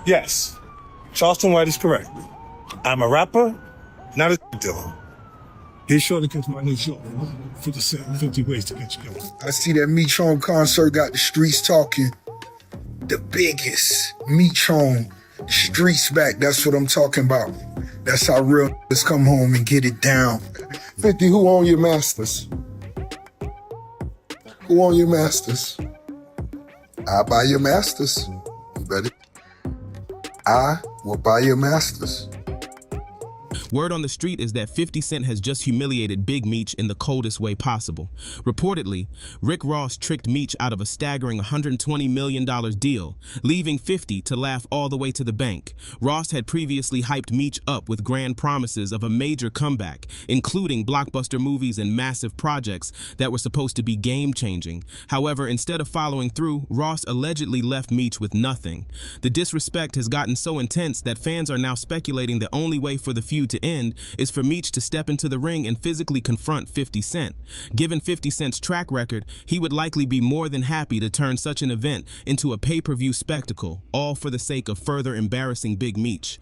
Yes, Charleston White is correct. I'm a rapper, not a dealer. Be sure to catch my new show, 50 Cent, 50 Ways to Get You Going. I see that Meech Home concert got the streets talking. The biggest Meech Home, streets back, that's what I'm talking about. That's how real niggas come home and get it down. 50, who own your masters? Who own your masters? I buy your masters. You better. I will buy your masters. Word on the street is that 50 Cent has just humiliated Big Meech in the coldest way possible. Reportedly, Rick Ross tricked Meech out of a staggering $120 million deal, leaving 50 to laugh all the way to the bank. Ross had previously hyped Meech up with grand promises of a major comeback, including blockbuster movies and massive projects that were supposed to be game-changing. However, instead of following through, Ross allegedly left Meech with nothing. The disrespect has gotten so intense that fans are now speculating the only way for the feud to end is for Meech to step into the ring and physically confront 50 Cent. Given 50 Cent's track record, he would likely be more than happy to turn such an event into a pay-per-view spectacle, all for the sake of further embarrassing Big Meech.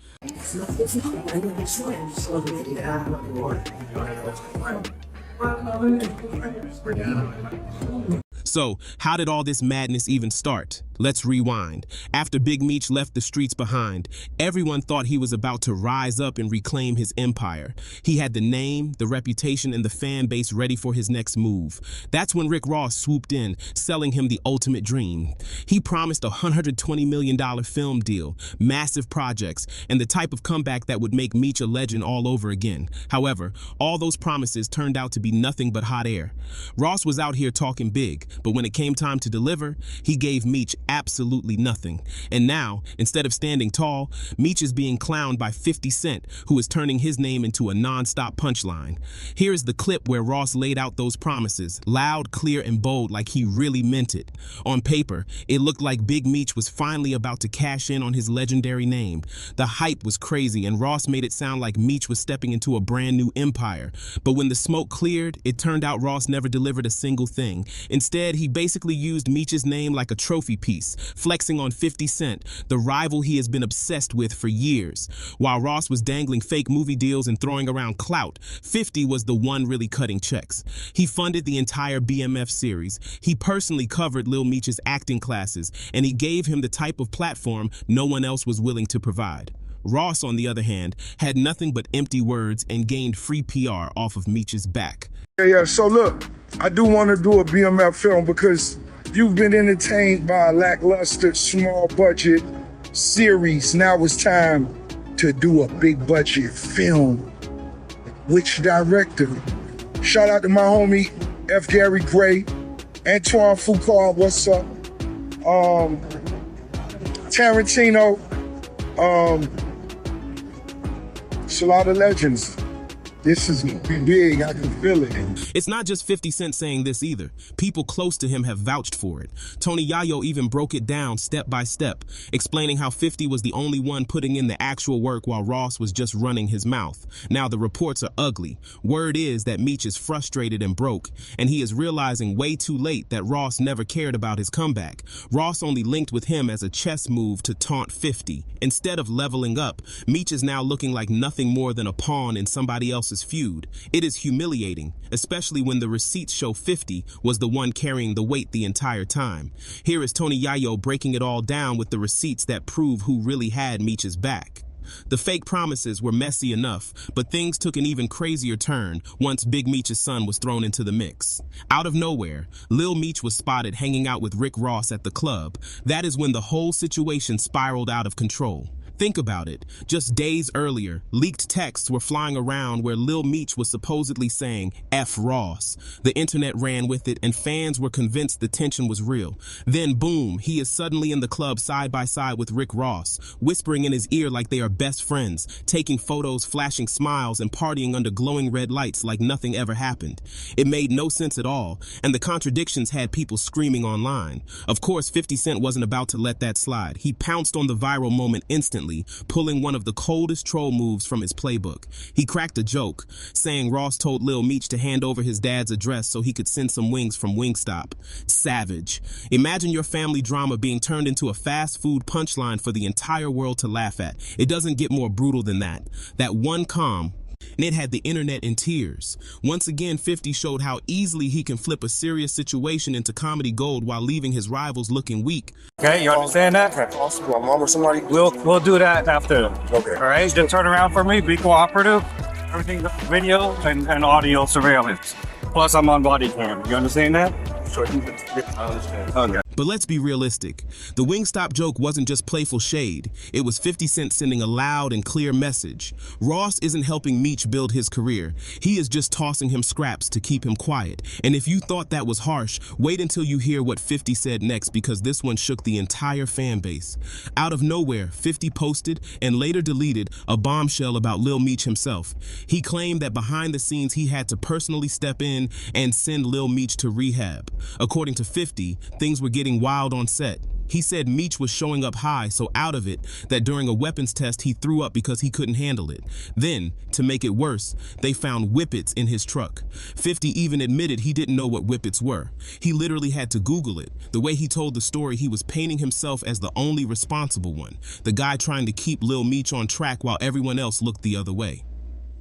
So, how did all this madness even start? Let's rewind. After Big Meech left the streets behind, everyone thought he was about to rise up and reclaim his empire. He had the name, the reputation, and the fan base ready for his next move. That's when Rick Ross swooped in, selling him the ultimate dream. He promised a $120 million film deal, massive projects, and the type of comeback that would make Meech a legend all over again. However, all those promises turned out to be nothing but hot air. Ross was out here talking big, but when it came time to deliver, he gave Meech absolutely nothing. And now, instead of standing tall, Meech is being clowned by 50 Cent, who is turning his name into a non-stop punchline. Here is the clip where Ross laid out those promises, loud, clear, and bold, like he really meant it. On paper, it looked like Big Meech was finally about to cash in on his legendary name. The hype was crazy, and Ross made it sound like Meech was stepping into a brand new empire. But when the smoke cleared, it turned out Ross never delivered a single thing. Instead, he basically used Meech's name like a trophy piece, flexing on 50 Cent, the rival he has been obsessed with for years. While Ross was dangling fake movie deals and throwing around clout, 50 was the one really cutting checks. He funded the entire BMF series. He personally covered Lil Meech's acting classes, and he gave him the type of platform no one else was willing to provide. Ross, on the other hand, had nothing but empty words and gained free PR off of Meech's back. Yeah, so look, I do want to do a BMF film because you've been entertained by a lackluster, small budget series. Now it's time to do a big budget film. Which director? Shout out to my homie, F. Gary Gray, Antoine Foucault, what's up? Tarantino, it's a lot of legends. This is big, I can feel it. It's not just 50 Cent saying this either. People close to him have vouched for it. Tony Yayo even broke it down step by step, explaining how 50 was the only one putting in the actual work while Ross was just running his mouth. Now the reports are ugly. Word is that Meech is frustrated and broke, and he is realizing way too late that Ross never cared about his comeback. Ross only linked with him as a chess move to taunt 50. Instead of leveling up, Meech is now looking like nothing more than a pawn in somebody else's feud. It is humiliating, especially when the receipts show 50 was the one carrying the weight the entire time. Here is Tony Yayo breaking it all down with the receipts that prove who really had Meech's back. The fake promises were messy enough, but things took an even crazier turn once Big Meech's son was thrown into the mix. Out of nowhere, Lil Meech was spotted hanging out with Rick Ross at the club. That is when the whole situation spiraled out of control. Think about it. Just days earlier, leaked texts were flying around where Lil Meech was supposedly saying, F Ross. The internet ran with it and fans were convinced the tension was real. Then boom, he is suddenly in the club side by side with Rick Ross, whispering in his ear like they are best friends, taking photos, flashing smiles, and partying under glowing red lights like nothing ever happened. It made no sense at all, and the contradictions had people screaming online. Of course, 50 Cent wasn't about to let that slide. He pounced on the viral moment instantly, instantly, pulling one of the coldest troll moves from his playbook. He cracked a joke, saying Ross told Lil Meech to hand over his dad's address so he could send some wings from Wingstop. Savage. Imagine your family drama being turned into a fast food punchline for the entire world to laugh at. It doesn't get more brutal than that. That one calm, and it had the internet in tears. Once again, 50 showed how easily he can flip a serious situation into comedy gold while leaving his rivals looking weak. Okay, you understand that? My mom or somebody? We'll do that after. Okay. All right, just turn around for me, be cooperative. Everything's on video and audio surveillance. Plus, I'm on body cam. You understand that? Sure. I understand. Okay. But let's be realistic. The Wingstop joke wasn't just playful shade. It was 50 Cent sending a loud and clear message. Ross isn't helping Meech build his career. He is just tossing him scraps to keep him quiet. And if you thought that was harsh, wait until you hear what 50 said next, because this one shook the entire fan base. Out of nowhere, 50 posted and later deleted a bombshell about Lil Meech himself. He claimed that behind the scenes he had to personally step in and send Lil Meech to rehab. According to 50, things were getting wild on set. He said Meech was showing up high, so out of it, that during a weapons test he threw up because he couldn't handle it. Then, to make it worse, they found whippets in his truck. 50 even admitted he didn't know what whippets were. He literally had to Google it. The way he told the story, he was painting himself as the only responsible one, the guy trying to keep Lil Meech on track while everyone else looked the other way.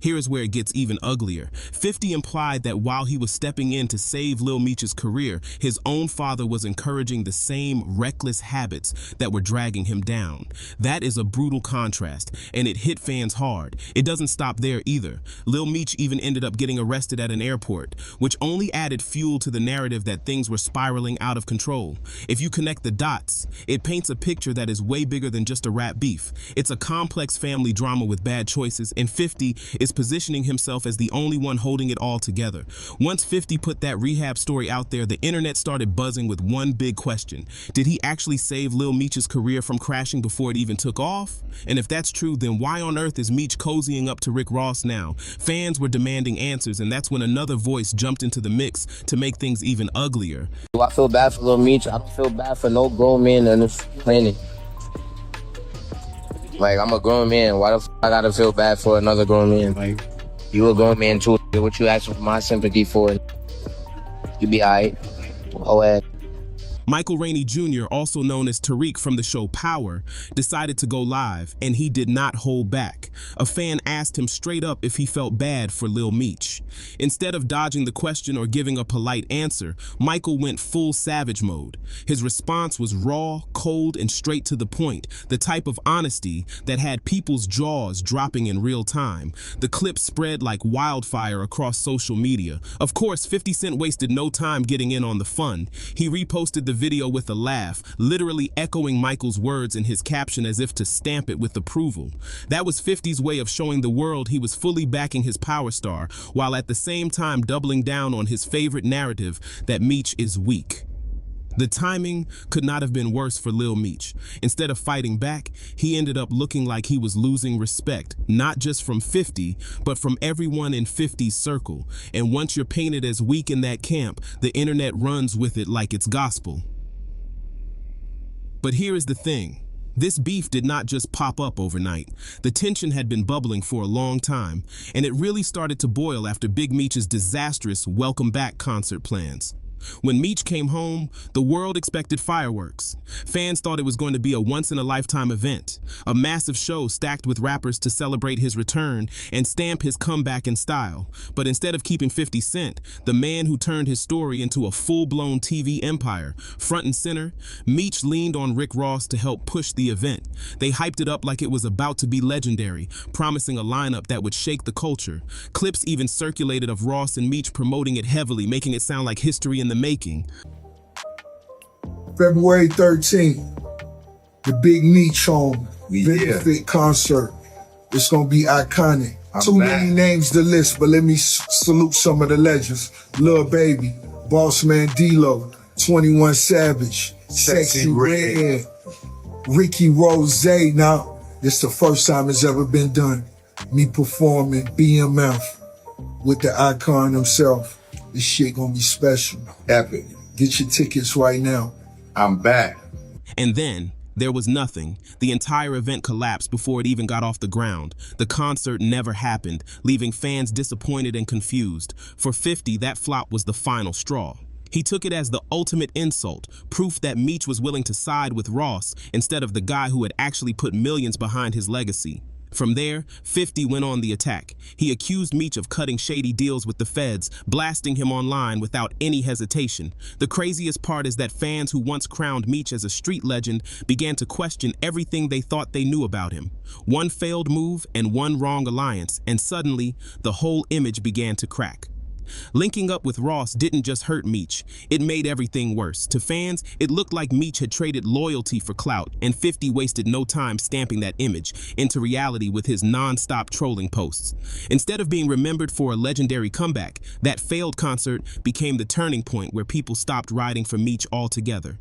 Here is where it gets even uglier. 50 implied that while he was stepping in to save Lil Meech's career, his own father was encouraging the same reckless habits that were dragging him down. That is a brutal contrast, and it hit fans hard. It doesn't stop there either. Lil Meech even ended up getting arrested at an airport, which only added fuel to the narrative that things were spiraling out of control. If you connect the dots, it paints a picture that is way bigger than just a rap beef. It's a complex family drama with bad choices, and 50 is positioning himself as the only one holding it all together. Once 50 put that rehab story out there, the internet started buzzing with one big question. Did he actually save Lil Meech's career from crashing before it even took off? And if that's true, then why on earth is Meech cozying up to Rick Ross now? Fans were demanding answers, and that's when another voice jumped into the mix to make things even uglier. Do I feel bad for Lil Meech? I don't feel bad for no grown man on this planet. Like, I'm a grown man. Why the f I gotta feel bad for another grown man? Like, you a grown man too. What you asking for my sympathy for? You be alright. Oh, Michael Rainey Jr., also known as Tariq from the show Power, decided to go live, and he did not hold back. A fan asked him straight up if he felt bad for Lil Meech. Instead of dodging the question or giving a polite answer, Michael went full savage mode. His response was raw, cold, and straight to the point, the type of honesty that had people's jaws dropping in real time. The clip spread like wildfire across social media. Of course, 50 Cent wasted no time getting in on the fun. He reposted the video with a laugh, literally echoing Michael's words in his caption as if to stamp it with approval. That was 50's way of showing the world he was fully backing his power star, while at the same time doubling down on his favorite narrative that Meech is weak. The timing could not have been worse for Lil Meech. Instead of fighting back, he ended up looking like he was losing respect, not just from 50, but from everyone in 50's circle. And once you're painted as weak in that camp, the internet runs with it like it's gospel. But here is the thing. This beef did not just pop up overnight. The tension had been bubbling for a long time, and it really started to boil after Big Meech's disastrous Welcome Back concert plans. When Meech came home, the world expected fireworks. Fans thought it was going to be a once-in-a-lifetime event, a massive show stacked with rappers to celebrate his return and stamp his comeback in style. But instead of keeping 50 Cent, the man who turned his story into a full-blown TV empire, front and center, Meech leaned on Rick Ross to help push the event. They hyped it up like it was about to be legendary, promising a lineup that would shake the culture. Clips even circulated of Ross and Meech promoting it heavily, making it sound like history in the making. February 13th, the Big Meech home benefit concert. It's gonna be iconic. Too many names to list, but let me salute some of the legends. Lil Baby, Boss Man D-Lo, 21 Savage, Sexy Red, Ricky Rose. Now, it's the first time it's ever been done. Me performing BMF with the icon himself. This shit gonna be special. Epic. Get your tickets right now. I'm back. And then There was nothing. The entire event collapsed before it even got off the ground. The concert never happened, leaving fans disappointed and confused. For 50, that flop was the final straw. He took it as the ultimate insult, proof that Meech was willing to side with Ross instead of the guy who had actually put millions behind his legacy. From there, 50 went on the attack. He accused Meech of cutting shady deals with the feds, blasting him online without any hesitation. The craziest part is that fans who once crowned Meech as a street legend began to question everything they thought they knew about him. One failed move and one wrong alliance, and suddenly, the whole image began to crack. Linking up with Ross didn't just hurt Meech, it made everything worse. To fans, it looked like Meech had traded loyalty for clout, and 50 wasted no time stamping that image into reality with his non-stop trolling posts. Instead of being remembered for a legendary comeback, that failed concert became the turning point where people stopped riding for Meech altogether.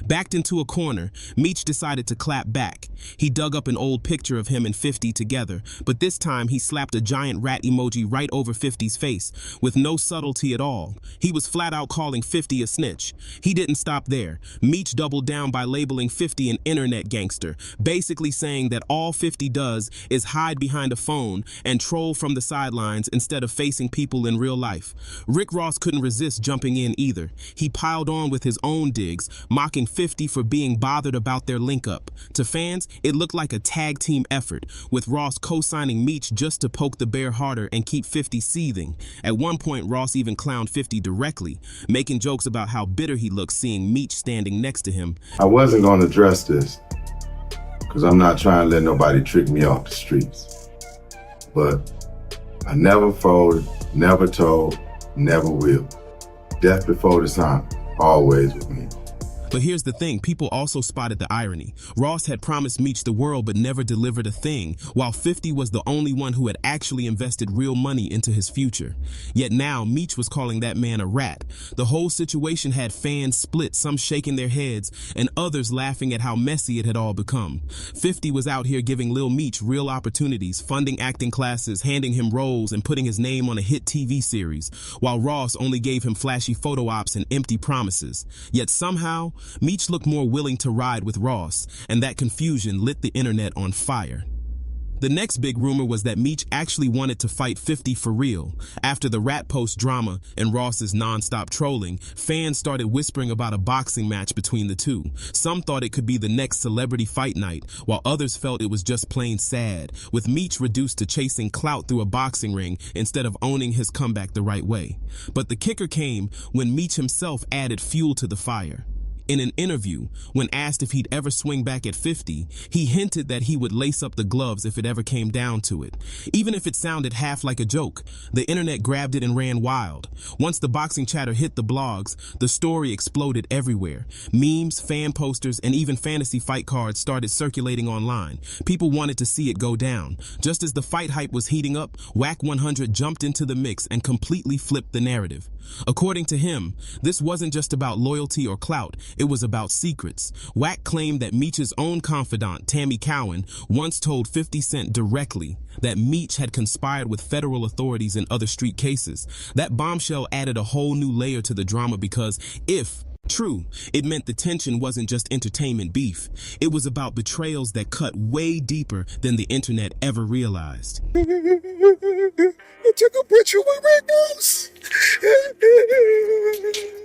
Backed into a corner, Meech decided to clap back. He dug up an old picture of him and 50 together, but this time he slapped a giant rat emoji right over 50's face, with no subtlety at all. He was flat out calling 50 a snitch. He didn't stop there. Meech doubled down by labeling 50 an internet gangster, basically saying that all 50 does is hide behind a phone and troll from the sidelines instead of facing people in real life. Rick Ross couldn't resist jumping in either. He piled on with his own digs, mocking 50 for being bothered about their link-up. To fans, it looked like a tag team effort, with Ross co-signing Meech just to poke the bear harder and keep 50 seething. At one point, Ross even clowned 50 directly, making jokes about how bitter he looked seeing Meech standing next to him. I wasn't going to address this, because I'm not trying to let nobody trick me off the streets. But I never folded, never told, never will. Death before the time, always with me. But here's the thing, people also spotted the irony. Ross had promised Meech the world but never delivered a thing, while 50 was the only one who had actually invested real money into his future. Yet now, Meech was calling that man a rat. The whole situation had fans split, some shaking their heads, and others laughing at how messy it had all become. 50 was out here giving Lil Meech real opportunities, funding acting classes, handing him roles, and putting his name on a hit TV series, while Ross only gave him flashy photo ops and empty promises. Yet somehow, Meech looked more willing to ride with Ross, and that confusion lit the internet on fire. The next big rumor was that Meech actually wanted to fight 50 for real. After the rat post drama and Ross's non-stop trolling, fans started whispering about a boxing match between the two. Some thought it could be the next celebrity fight night, while others felt it was just plain sad, with Meech reduced to chasing clout through a boxing ring instead of owning his comeback the right way. But the kicker came when Meech himself added fuel to the fire. In an interview, when asked if he'd ever swing back at 50, he hinted that he would lace up the gloves if it ever came down to it. Even if it sounded half like a joke, the internet grabbed it and ran wild. Once the boxing chatter hit the blogs, the story exploded everywhere. Memes, fan posters, and even fantasy fight cards started circulating online. People wanted to see it go down. Just as the fight hype was heating up, Whack 100 jumped into the mix and completely flipped the narrative. According to him, this wasn't just about loyalty or clout, it was about secrets. Whack claimed that Meech's own confidant, Tammy Cowan, once told 50 Cent directly that Meech had conspired with federal authorities in other street cases. That bombshell added a whole new layer to the drama because, if true, it meant the tension wasn't just entertainment beef. It was about betrayals that cut way deeper than the internet ever realized. I took a picture with Rick Ross.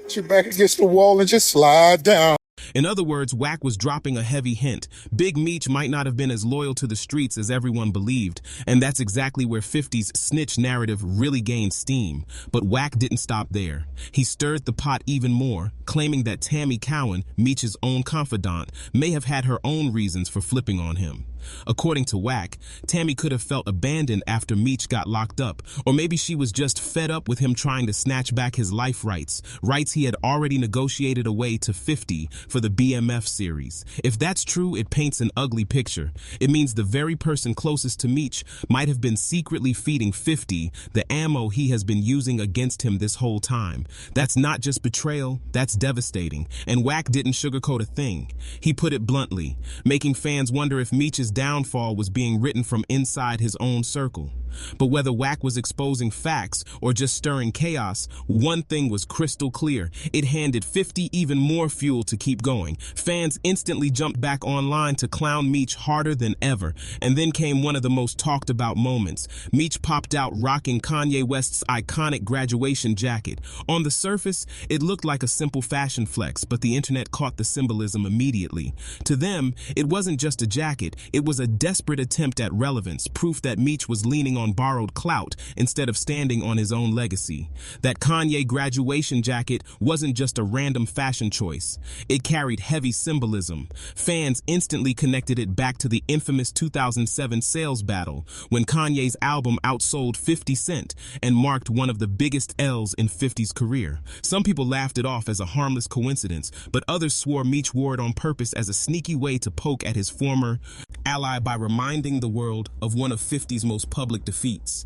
Put your back against the wall and just slide down. In other words, Whack was dropping a heavy hint. Big Meech might not have been as loyal to the streets as everyone believed, and that's exactly where 50's snitch narrative really gained steam. But Whack didn't stop there. He stirred the pot even more, claiming that Tammy Cowan, Meech's own confidant, may have had her own reasons for flipping on him. According to Whack, Tammy could have felt abandoned after Meech got locked up, or maybe she was just fed up with him trying to snatch back his life rights he had already negotiated away to 50 for the BMF series. If that's true, it paints an ugly picture. It means the very person closest to Meech might have been secretly feeding 50 the ammo he has been using against him this whole time. That's not just betrayal, that's devastating, and Whack didn't sugarcoat a thing. He put it bluntly, making fans wonder if Meech's downfall was being written from inside his own circle. But whether Wack was exposing facts or just stirring chaos, one thing was crystal clear. It handed 50 even more fuel to keep going. Fans instantly jumped back online to clown Meech harder than ever. And then came one of the most talked about moments. Meech popped out rocking Kanye West's iconic graduation jacket. On the surface, it looked like a simple fashion flex, but the internet caught the symbolism immediately. To them, it wasn't just a jacket, it was a desperate attempt at relevance, proof that Meech was leaning on borrowed clout instead of standing on his own legacy. That Kanye graduation jacket wasn't just a random fashion choice. It carried heavy symbolism. Fans instantly connected it back to the infamous 2007 sales battle, when Kanye's album outsold 50 Cent and marked one of the biggest L's in 50's career. Some people laughed it off as a harmless coincidence, but others swore Meech wore it on purpose as a sneaky way to poke at his former ally by reminding the world of one of 50's most public defeats.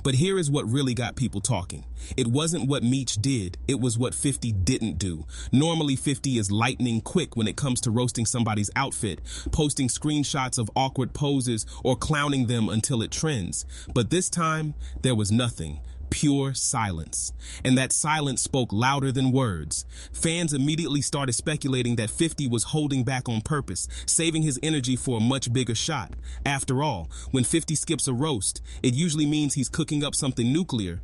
But here is what really got people talking. It wasn't what Meech did, it was what 50 didn't do. Normally 50 is lightning quick when it comes to roasting somebody's outfit, posting screenshots of awkward poses, or clowning them until it trends. But this time, there was nothing. Pure silence. And that silence spoke louder than words. Fans immediately started speculating that 50 was holding back on purpose, saving his energy for a much bigger shot. After all, when 50 skips a roast, it usually means he's cooking up something nuclear.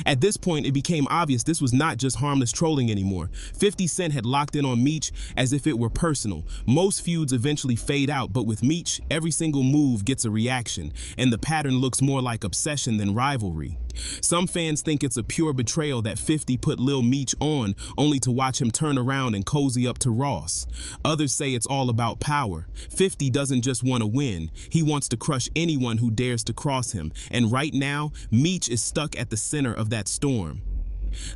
At this point, it became obvious this was not just harmless trolling anymore. 50 Cent had locked in on Meech as if it were personal. Most feuds eventually fade out, but with Meech, every single move gets a reaction, and the pattern looks more like obsession than rivalry. Some fans think it's a pure betrayal that 50 put Lil Meech on, only to watch him turn around and cozy up to Ross. Others say it's all about power. 50 doesn't just want to win, he wants to crush anyone who dares to cross him, and right now, Meech is stuck at the center of that storm.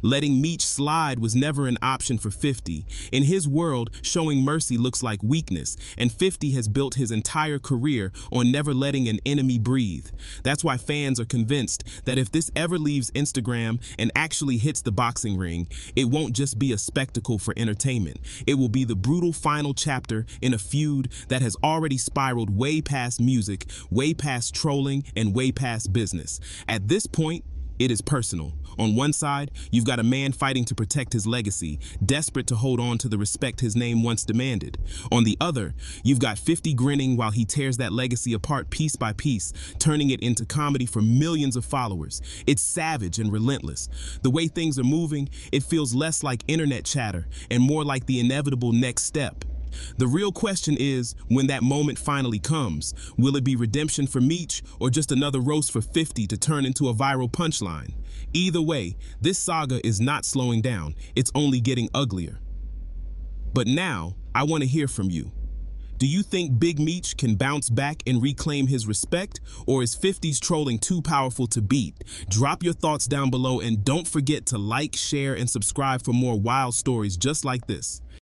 Letting Meech slide was never an option for 50. In his world, showing mercy looks like weakness, and 50 has built his entire career on never letting an enemy breathe. That's why fans are convinced that if this ever leaves Instagram and actually hits the boxing ring, it won't just be a spectacle for entertainment. It will be the brutal final chapter in a feud that has already spiraled way past music, way past trolling, and way past business. At this point, it is personal. On one side, you've got a man fighting to protect his legacy, desperate to hold on to the respect his name once demanded. On the other, you've got 50 grinning while he tears that legacy apart piece by piece, turning it into comedy for millions of followers. It's savage and relentless. The way things are moving, it feels less like internet chatter and more like the inevitable next step. The real question is, when that moment finally comes, will it be redemption for Meech or just another roast for 50 to turn into a viral punchline? Either way, this saga is not slowing down, it's only getting uglier. But now, I want to hear from you. Do you think Big Meech can bounce back and reclaim his respect, or is 50's trolling too powerful to beat? Drop your thoughts down below and don't forget to like, share, and subscribe for more wild stories just like this.